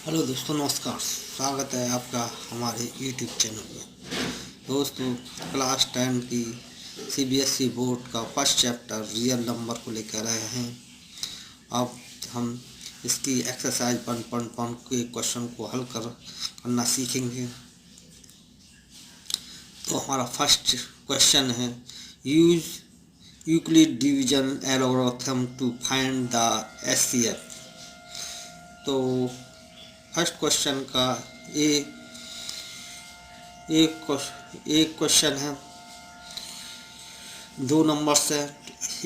Hello दोस्तों, नमस्कार। स्वागत है आपका हमारे यूट्यूब चैनल में। दोस्तों, क्लास 10 की सीबीएसई बोर्ड का फर्स्ट चैप्टर रियल नंबर को लेकर आए हैं। अब हम इसकी एक्सरसाइज 1.1 के क्वेश्चन को हल करना सीखेंगे। तो हमारा फर्स्ट क्वेश्चन है, use Euclid division algorithm to find the HCF. तो फर्स्ट क्वेश्चन का एक क्वेश्चन है, दो नंबर्स है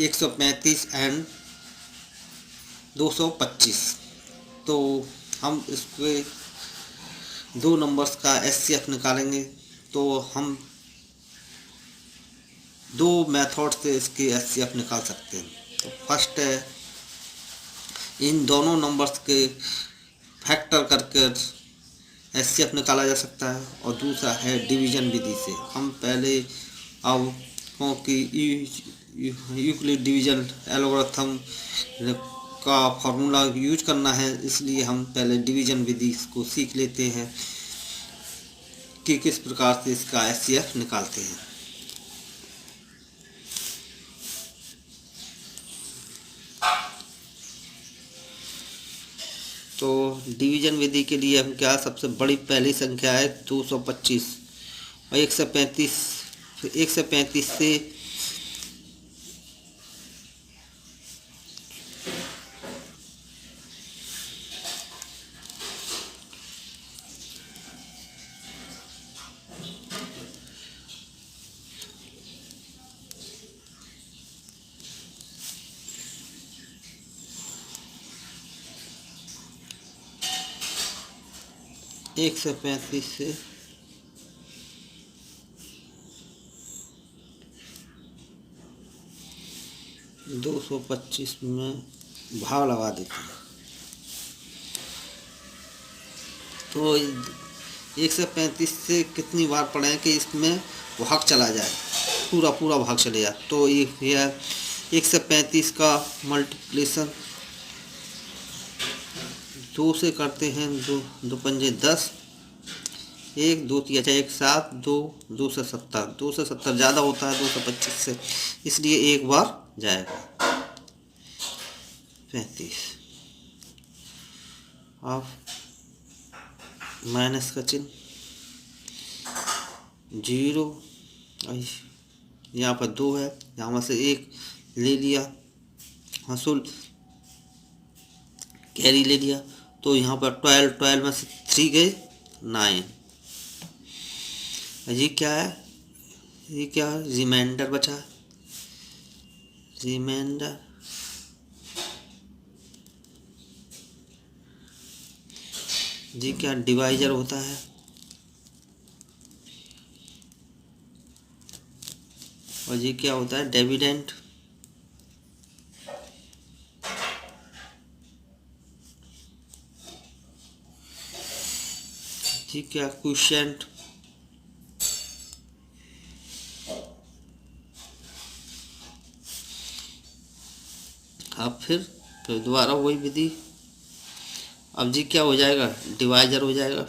135 एंड 225। तो हम इसके दो नंबर्स का एचसीएफ निकालेंगे। तो हम दो मेथड से इसके एचसीएफ निकाल सकते हैं। तो फर्स्ट है, इन दोनों नंबर्स के फैक्टर करके एचसीएफ निकाला जा सकता है, और दूसरा है डिवीजन विधि से। हम पहले अब क्योंकि यूक्लिड डिवीजन एल्गोरिथम का फॉर्मूला यूज करना है, इसलिए हम पहले डिवीजन विधि को सीख लेते हैं कि किस प्रकार से इसका एचसीएफ निकालते हैं। तो डिवीजन विधि के लिए हम क्या, सबसे बड़ी पहली संख्या है 225 और 135 से 225 में भाव लगा देते हैं। तो 135 से कितनी बार पढ़ें कि इसमें भाग चला जाए, पूरा भाग चले जाए। तो यह 135 का मल्टीप्लिकेशन 2 से करते हैं। दो पंजे 10, 1 2 3 अच्छा 1 7 2 से 70 ज़्यादा होता है 225 से, इसलिए एक बार जाएगा 35। अब माइनस का चिन्ह, 0, यहाँ पर 2 है, यहाँ से 1 ले लिया, हसूल कैरी ले लिया। तो यहाँ पर 12 में से 3 गए 9। ये क्या है, ये क्या रिमाइंडर बचा, रिमाइंडर जी क्या डिवाइजर होता है। और ये क्या होता है, डिविडेंड। जी क्या क्वोशिएंट। अब फिर दोबारा वही विधि। अब जी क्या हो जाएगा, डिवाइजर हो जाएगा।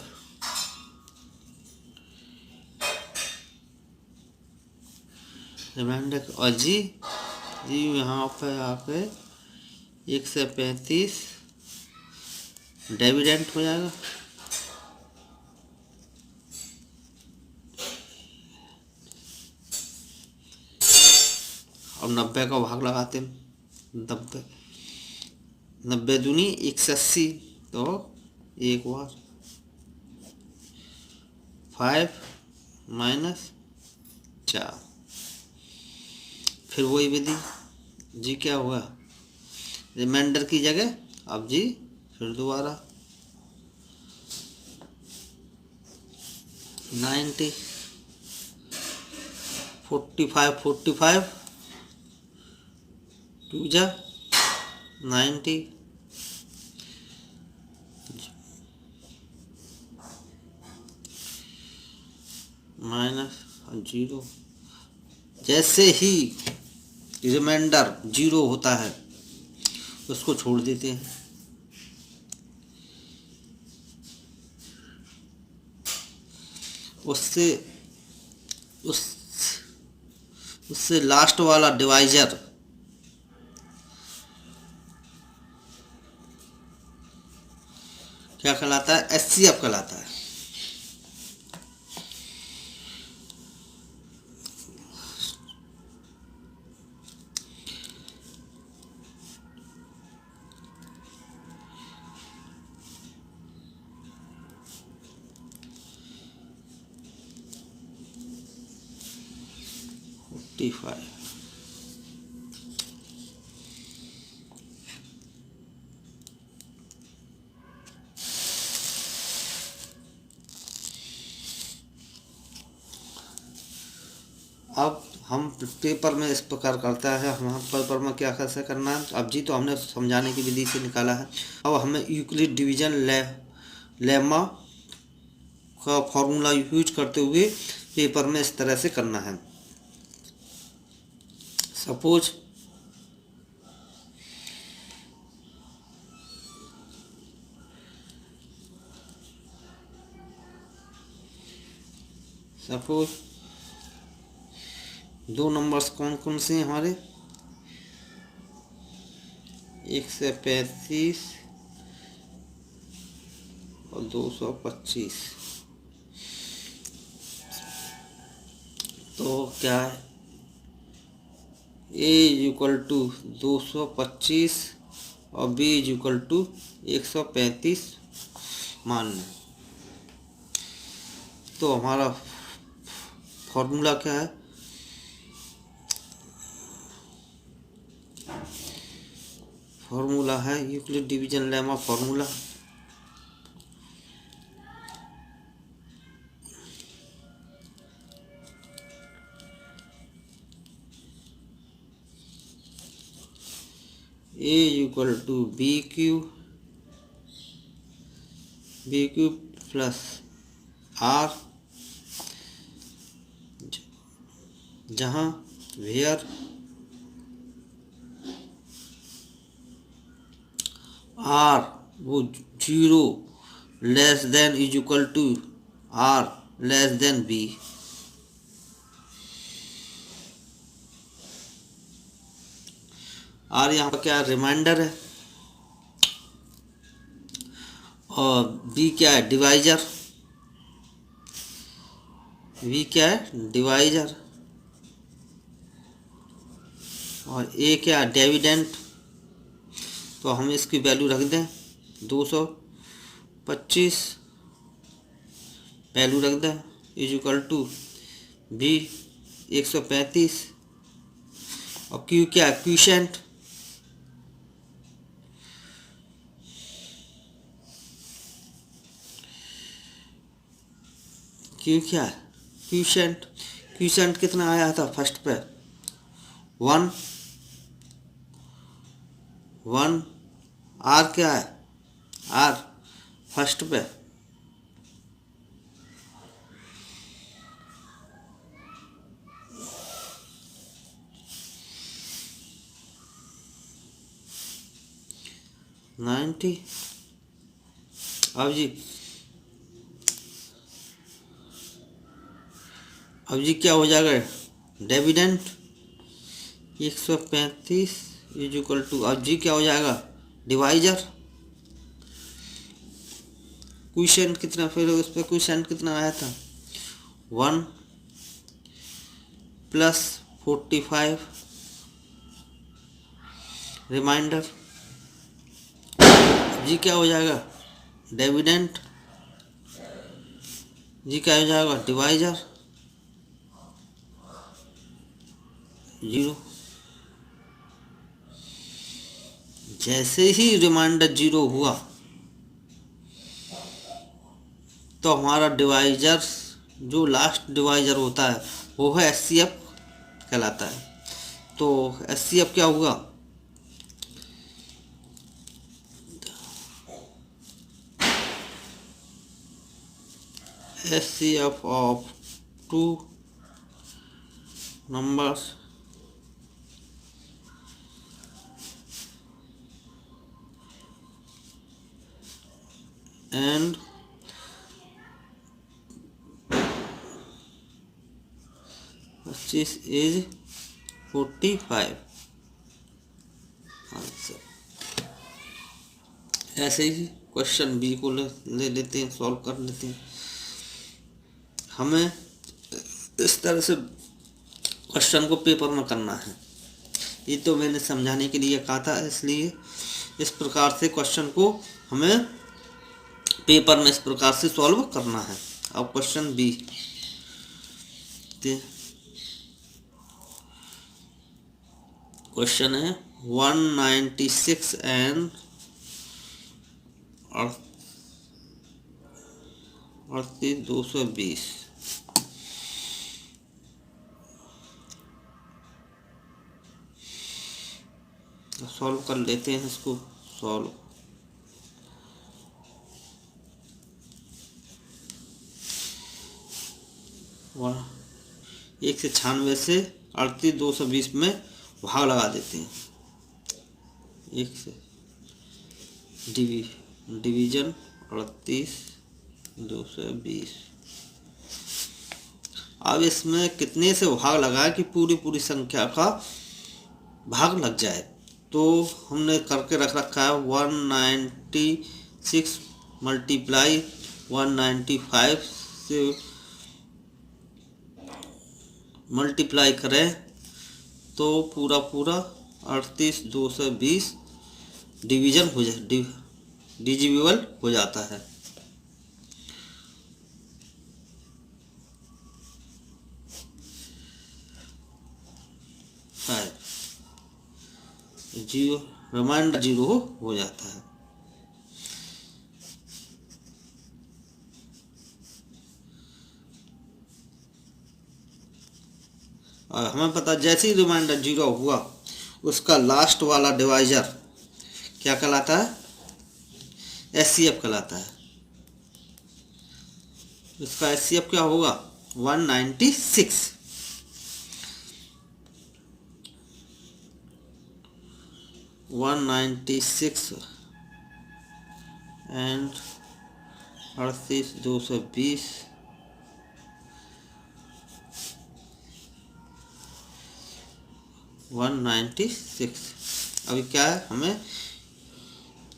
रिमाइंडर और जी यहाँ पे आके 135 डिविडेंड हो जाएगा। अब 90 का भाग लगाते हैं, 90 दूनी 180। तो एक बार 5 माइनस 4, फिर वही विधि। जी क्या हुआ, रिमाइंडर की जगह अब जी फिर दोबारा 90 45 2 जा 90 माइनस 0। जैसे ही रिमाइंडर 0 होता है उसको छोड़ देते हैं। उससे उस उससे लास्ट वाला डिवाइजर क्या कहलाता है? एचसीएफ कहलाता है। T5 अब हम पेपर में इस प्रकार करता है। हम पेपर में क्या कैसे करना है, अब जी तो हमने समझाने की विधि से निकाला है। अब हमें यूक्लिड डिवीजन लेमा का फॉर्मूला यूज करते हुए पेपर में इस तरह से करना है। सपोज दो नंबर्स कौन कौन से हैं हमारे? 135 और 225। तो क्या है, A इक्वल टू 225 और B इक्वल टू 135 मान लें। तो हमारा फॉर्मूला क्या है? फॉर्मूला है Euclid division lemma formula. A equal to B Q plus R, जहाँ वेयर R वो 0 less than is equal to R less than B। R यहाँ पर क्या रिमाइंडर है और B क्या है? डिवाइजर। V क्या है? डिवाइजर। और A क्या? डिविडेंड। तो हम इसकी वैल्यू रख दें 225 वैल्यू रख दें इज इक्वल टू B 135 और Q क्या है? क्यूशेंट। Q क्या है? क्यूशेंट। क्यूशेंट कितना आया था फर्स्ट पे? 1। R क्या है? R फर्स्ट पे 90। अब जी क्या हो जाएगा? डिविडेंड 135 इज इक्वल टू, अब जी क्या हो जाएगा? डिवाइजर। क्वेश्चन कितना, फिर उस पर क्वेश्चन कितना आया था? 1 प्लस 45 रिमाइंडर। जी क्या हो जाएगा? डिविडेंड। जी क्या हो जाएगा? डिवाइजर 0। जैसे ही रिमाइंडर 0 हुआ तो हमारा डिवाइजर, जो लास्ट डिवाइजर होता है वो है एचसीएफ कहलाता है। तो एचसीएफ क्या हुआ? HCF of 2 numbers and 25 is 45 answer. ऐसे ही क्वेश्चन बी को ले लेते हैं, सॉल्व कर लेते हैं। हमें इस तरह से क्वेश्चन को पेपर में करना है। ये तो मैंने समझाने के लिए कहा था, इसलिए इस प्रकार से क्वेश्चन को हमें पेपर में इस प्रकार से सॉल्व करना है। अब क्वेश्चन बी, क्वेश्चन है 196 एंड 220। सॉल्व कर लेते हैं इसको। सॉल्व, एक से 96 से 38 220 में भाग लगा देते हैं। एक से डिवीजन 38 220। अब इसमें कितने से भाग लगाए कि पूरी संख्या का भाग लग जाए। तो हमने करके रख रखा है 196 मल्टीप्लाई 195 से मल्टीप्लाई करें तो पूरा 38 220 डिवीजन हो जाए, डिविजिबल हो जाता है। जीरो, रिमाइंडर जीरो हो जाता है। और हमें पता, जैसे ही रिमाइंडर जीरो हुआ उसका लास्ट वाला डिवाइजर क्या कहलाता है? एचसीएफ कहलाता है। इसका एचसीएफ क्या होगा? 196। 196 एंड 38 220 196। अभी क्या है, हमें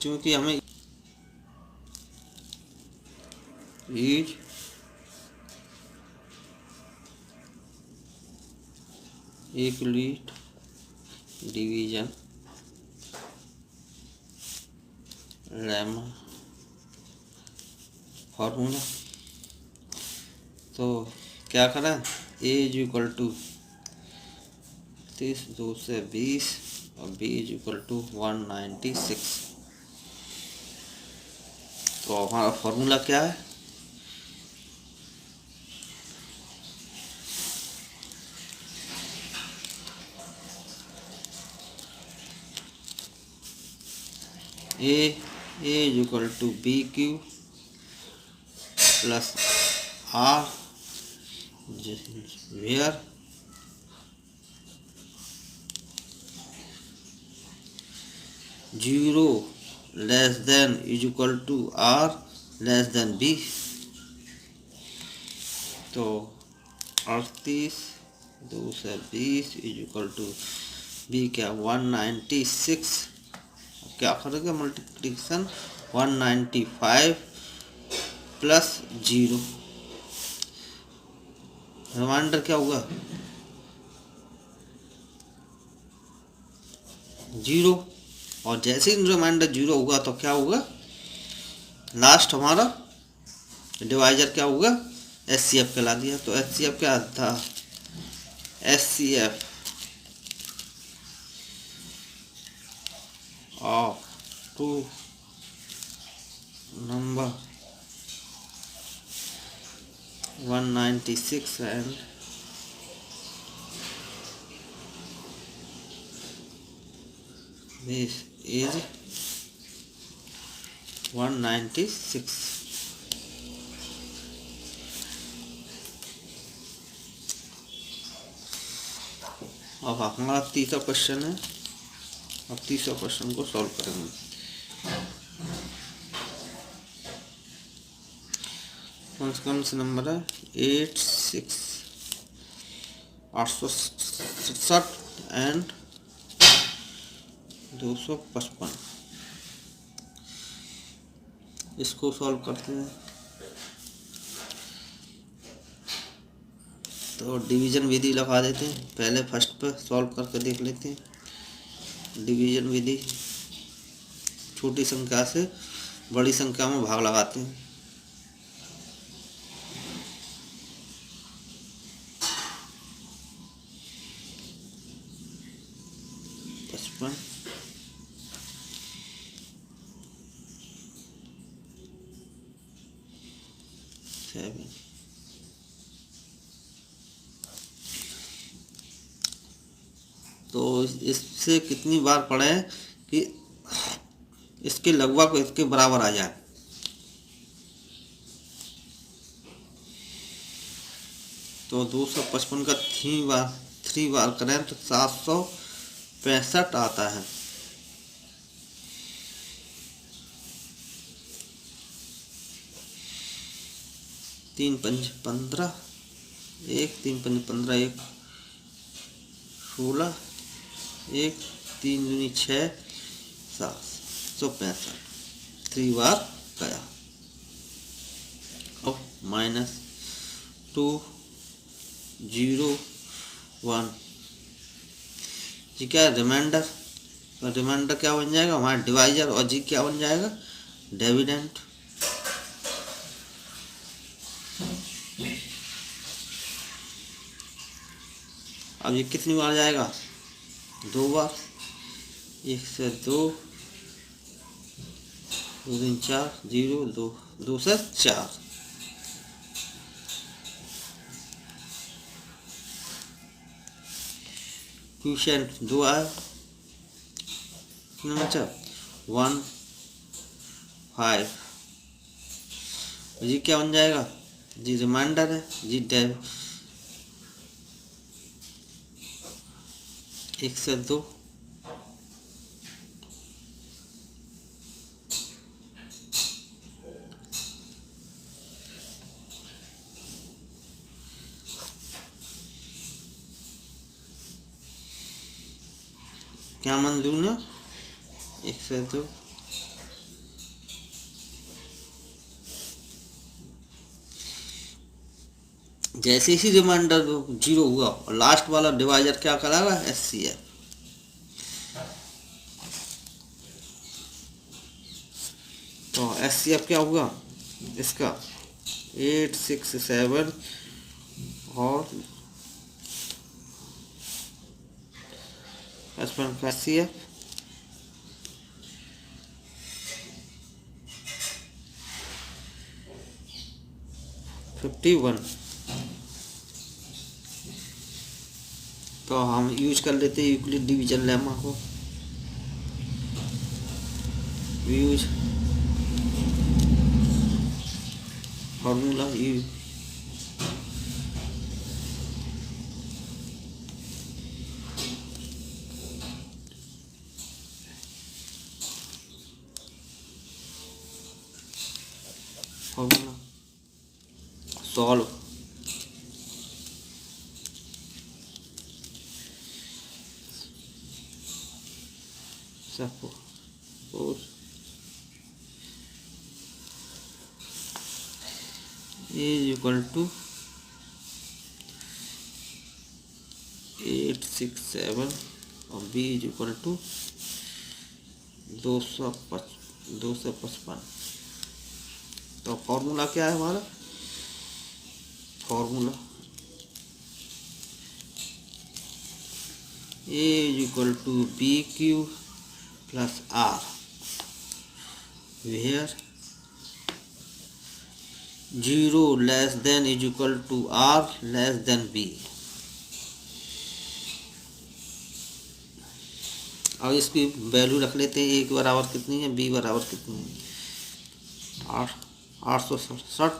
क्योंकि हमें is equality division lemma formula, तो क्या करें? ए इज इक्वल टू 30 220 और बी इज इक्वल टू 196। तो हमारा फॉर्मूला क्या है? A is equal to B Q plus R where zero less than is equal to R less than B. तो 38 220 is equal to B क्या 196। क्या करेंगे? Multiplication 195 plus zero, reminder क्या होगा? जीरो। और जैसे ही रिमाइंडर जीरो होगा तो क्या होगा? लास्ट हमारा डिवाइजर क्या होगा? एचसीएफ कहला दिया। तो एचसीएफ क्या था? HCF of two number 196 and this is 196। अब हमारा तीसरा क्वेश्चन है। अब तीसरा क्वेश्चन को सॉल्व करेंगे। कौन से नंबर है? 86 867 एंड 255। इसको सॉल्व करते हैं तो डिवीजन विधि लगा देते हैं। पहले फर्स्ट पे सॉल्व करके देख लेते हैं। डिवीजन विधि, छोटी संख्या से बड़ी संख्या में भाग लगाते हैं। 55 7 तो इससे कितनी बार पढ़े कि इसके लगभग इसके बराबर आ जाए। तो 255 का 3 बार करें तो 765 आता है। तीन पंच 15, 3 पंच 15, 16, 3 दूनी 6, 765 3 बार गया। अब -2 0 1 जी क्या रिमाइंडर, रिमाइंडर क्या बन जाएगा हमारा डिवाइजर, और जी क्या बन जाएगा डिविडेंड। अब ये कितनी बार जाएगा 2 बार, 1 से 2, 2 3 4 0 2, 2 से 4। क्वेश्चन 2 आया बच्चा 1 5 जी क्या बन जाएगा जी रिमाइंडर है जी डेव 1 से 2, क्या मान लूँ ना 1 से 2, जैसे ही रिमाइंडर 0 हुआ और लास्ट वाला डिवाइजर क्या कराएगा SCF। तो SCF क्या होगा इसका 8 6 7 और SCF 51। तो हम यूज कर लेते हैं यूक्लिड डिवीजन लेमा को। Use formula you formula solve suppose A is equal to 8 6 7 और B is equal to 255। तो फॉर्मूला क्या है हमारा formula A is equal to BQ plus R where 0 less than is equal to R less than B। अब इसकी value रख लेते हैं A के बराबर कितनी है B बराबर कितनी है 867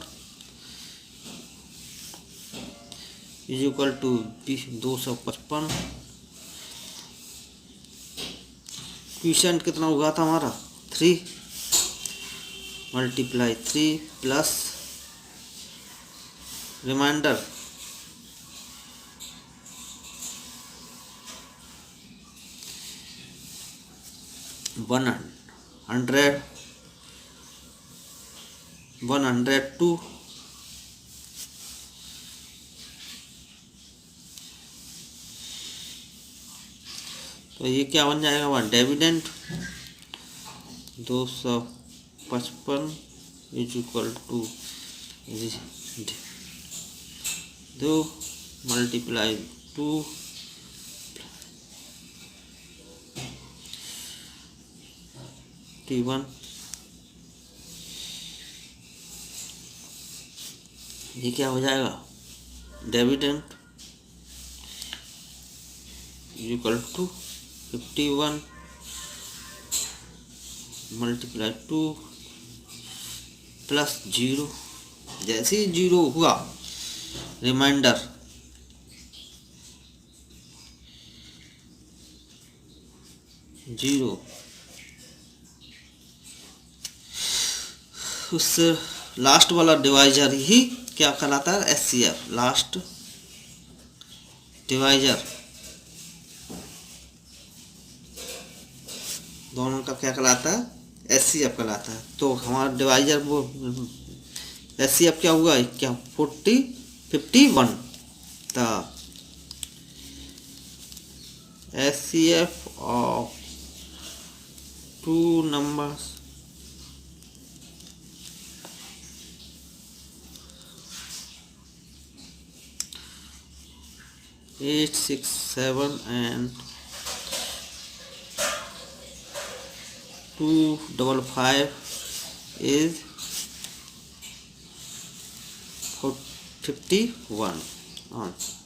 इज इक्वल टू 255। क्वेश्चन कितना हुआ था हमारा 3 मल्टीप्लाई 3 प्लस रिमाइंडर 100, 102, तो ये क्या बन जाएगा वहाँ dividend 255 is equal to 2 multiply 2 T1, ये क्या हो जाएगा dividend equal to 51 multiply 2 plus 0। जैसे ही 0 हुआ रिमाइंडर 0, उससे लास्ट वाला डिवाइजर ही क्या कहलाता है SCF, लास्ट डिवाइजर दोनों का क्या कहलाता है SCF कहलाता है। तो हमारा डिवाइजर वो SCF क्या हुआ क्या 51 तो SCF of 2 numbers eight, 6, 7 and 255 is 51 answer.